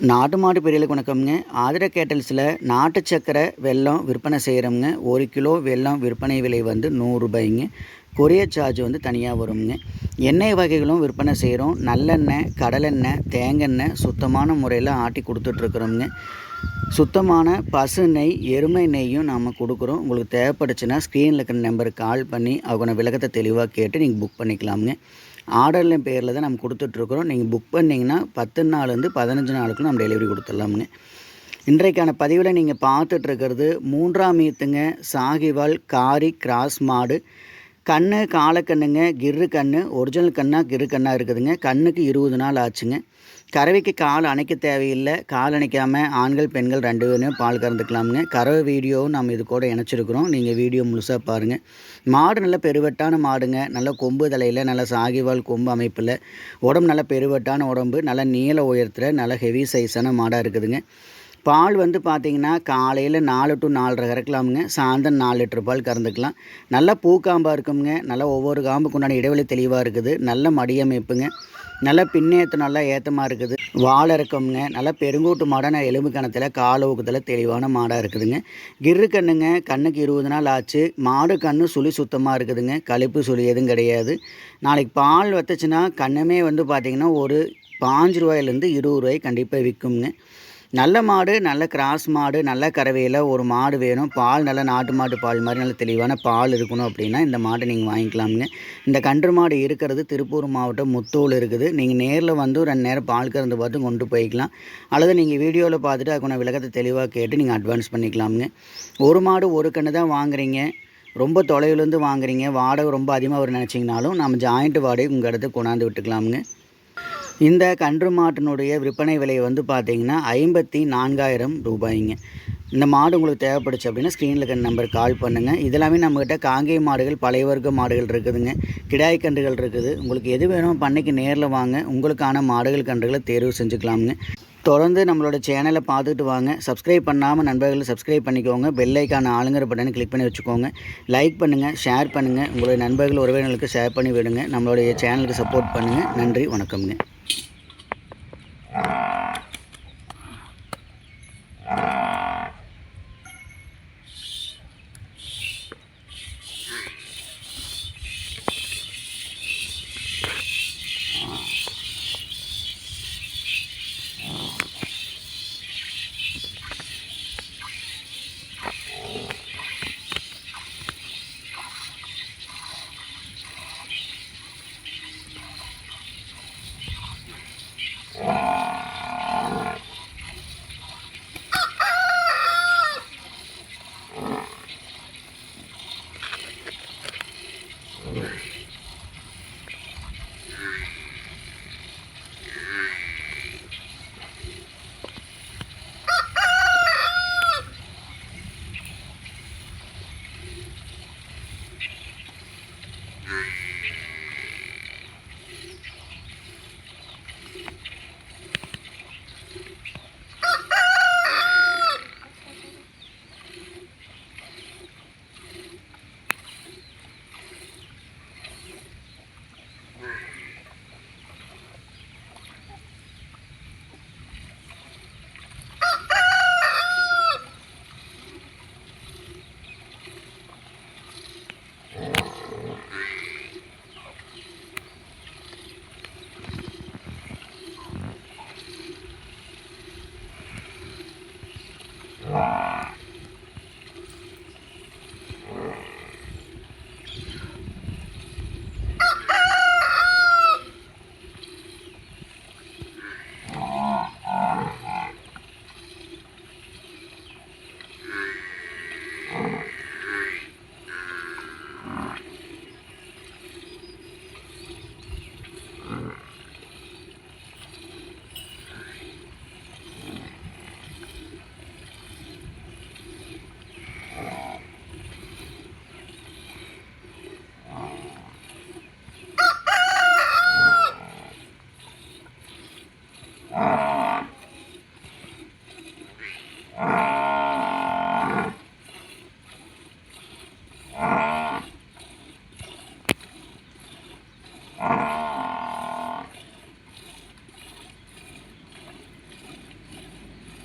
நாட்டு மாடு பெரியலுக்கு வணக்கம்ங்க. ஆதிர கேட்டல்ஸில் நாட்டு சக்கரை வெல்லம் விற்பனை செய்கிறோம்ங்க. 1 கிலோ வெல்லம் விற்பனை விலை வந்து ரூ. 100. கொரியர் சார்ஜ் வந்து தனியாக வருங்க. எண்ணெய் வகைகளும் விற்பனை செய்கிறோம். நல்லெண்ணெய், கடலெண்ணெய், தேங்காய் சுத்தமான முறையில் ஆட்டி கொடுத்துட்ருக்குறோம்ங்க. சுத்தமான பசு நெய், எருமை நெய்யும் நாம் கொடுக்குறோம். உங்களுக்கு தேவைப்பட்டுச்சுன்னா ஸ்க்ரீனில் இருக்கிற நம்பருக்கு கால் பண்ணி அவங்க விளக்கத்தை தெளிவாக கேட்டு நீங்கள் புக் பண்ணிக்கலாமுங்க. ஆர்டர்லையும் பேரில் தான் நம்ம கொடுத்துட்ருக்குறோம். நீங்கள் புக் பண்ணிங்கன்னா 10 நாள்லேருந்து 15 நாளுக்கு நம்ம டெலிவரி கொடுத்துடலாமுங்க. இன்றைக்கான பதிவில் நீங்கள் பார்த்துட்ருக்கிறது 3ஆம் ஈத்துங்க. சாகிவால் காரி கிராஸ் மாடு. கண்ணு காலக்கண்ணுங்க. கிர்ரு கண்ணு ஒரிஜினல் கண்ணாக கிர்ரு கண்ணாக இருக்குதுங்க. கண்ணுக்கு 20 நாள் ஆச்சுங்க. கறவைக்கு கால் அணைக்க தேவையில்லை. கால் அணைக்காமல் ஆண்கள் பெண்கள் 2 பேரும் பால் கறந்துக்கலாமுங்க. கறவை வீடியோவும் நம்ம இது கூட இணைச்சிருக்கிறோம். நீங்கள் வீடியோ முழுசாக பாருங்கள். மாடு நல்ல பெருவட்டான மாடுங்க. நல்ல கொம்பு தலையில் நல்ல சாகிவால் கொம்பு அமைப்பில் உடம்பு நல்ல பெருவட்டான உடம்பு, நல்ல நீள உயரத்தில் நல்ல ஹெவி சைஸான மாடாக இருக்குதுங்க. பால் வந்து பார்த்திங்கன்னா காலையில் 4 to 4:30 கறக்கலாமுங்க. சாயந்தரம் 4 லிட்டர் பால் கறந்துக்கலாம். நல்ல பூக்காம்பாக இருக்குங்க. நல்லா ஒவ்வொரு காம்புக்கு உண்டான இடைவெளி தெளிவாக இருக்குது. நல்ல மடியமைப்புங்க. நல்லா பின்னேற்று நல்லா ஏற்றமாக இருக்குது. வாழை இருக்குங்க. நல்லா பெருங்கூட்டு மாடான எலும்பு கணத்தில் கால ஊக்கத்தில் தெளிவான மாடாக இருக்குதுங்க. கிர்ரு கண்ணுங்க. கண்ணுக்கு 20 நாள் ஆச்சு. மாடு கண்ணு சுழி சுத்தமாக இருக்குதுங்க. கழிப்பு சுழி எதுவும் கிடையாது. நாளைக்கு பால் வத்துச்சுன்னா கண்ணுமே வந்து பார்த்திங்கன்னா ஒரு ₹5 20 கண்டிப்பாக விற்குங்க. நல்ல மாடு, நல்ல கிராஸ் மாடு, நல்ல கறவையில் ஒரு மாடு வேணும். பால் நல்ல நாட்டு மாட்டு பால் மாதிரி நல்ல தெளிவான பால் இருக்கணும் அப்படின்னா இந்த மாட்டை நீங்கள் வாங்கிக்கலாமுங்க. இந்த கன்று மாடு இருக்கிறது திருப்பூர் மாவட்டம் முத்தூல் இருக்குது. நீங்கள் நேரில் வந்து 2 நேரம் பால் கறந்து பார்த்து கொண்டு போய்க்கலாம். அல்லது நீங்கள் வீடியோவில் பார்த்துட்டு அதுக்கான விளக்கத்தை தெளிவாக கேட்டு நீங்கள் அட்வான்ஸ் பண்ணிக்கலாமுங்க. ஒரு மாடு ஒரு கன்று தான் வாங்குறீங்க, ரொம்ப தொலைவிலேருந்து வாங்குறீங்க, வாடகை ரொம்ப அதிகமாக வரும் நினச்சிங்கனாலும் நம்ம ஜாயிண்ட் வாடகை உங்கள் இடத்துக்கு கொண்டாந்து விட்டுக்கலாமுங்க. இந்த கன்று மாட்டினுடைய விற்பனை விலை வந்து பார்த்திங்கன்னா ₹54,000. இந்த மாடு உங்களுக்கு தேவைப்படுச்சு அப்படின்னா ஸ்க்ரீனில் இருக்கிற நம்பருக்கு கால் பண்ணுங்கள். இதெல்லாமே நம்மக்கிட்ட காங்கேய மாடுகள், பழைய வர்க்க மாடுகள் இருக்குதுங்க. கிடாய் கன்றுகள் இருக்குது. உங்களுக்கு எது வேணும் பண்ணைக்கு நேரில் வாங்க. உங்களுக்கான மாடுகள் கன்றுகளை தேர்வு செஞ்சுக்கலாமுங்க. தொடர்ந்து நம்மளோட சேனலை பார்த்துட்டு வாங்க. சப்ஸ்கிரைப் பண்ணாமல் நண்பர்கள் சப்ஸ்கிரைப் பண்ணிக்கோங்க. பெல் ஐக்கான ஆளுங்கிற பட்டனை கிளிக் பண்ணி வச்சுக்கோங்க. லைக் பண்ணுங்கள், ஷேர் பண்ணுங்கள். உங்களுடைய நண்பர்கள் உறவினர்களுக்கு ஷேர் பண்ணி விடுங்க. நம்மளுடைய சேனலுக்கு சப்போர்ட் பண்ணுங்கள். நன்றி, வணக்கம்ங்க. Ah.